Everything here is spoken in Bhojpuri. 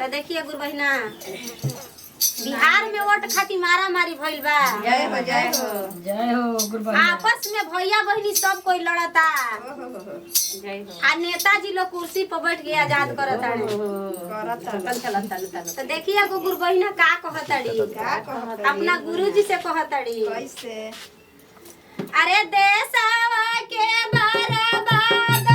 तो देखिए गुरु बहिना बिहार में वोट खाती मारा मारी भइल बा। जय हो जय हो जय हो गुरु बहिना। आपस में भैया बहनी सब कोई लड़ता जय हो आ नेताजी लोग कुर्सी पर बैठ के आजाद करताड़े। तो देखिए गुरु बहिना का कहताड़ी अपना गुरुजी से कहताड़ी कैसे अरे देशवा के बर्बाद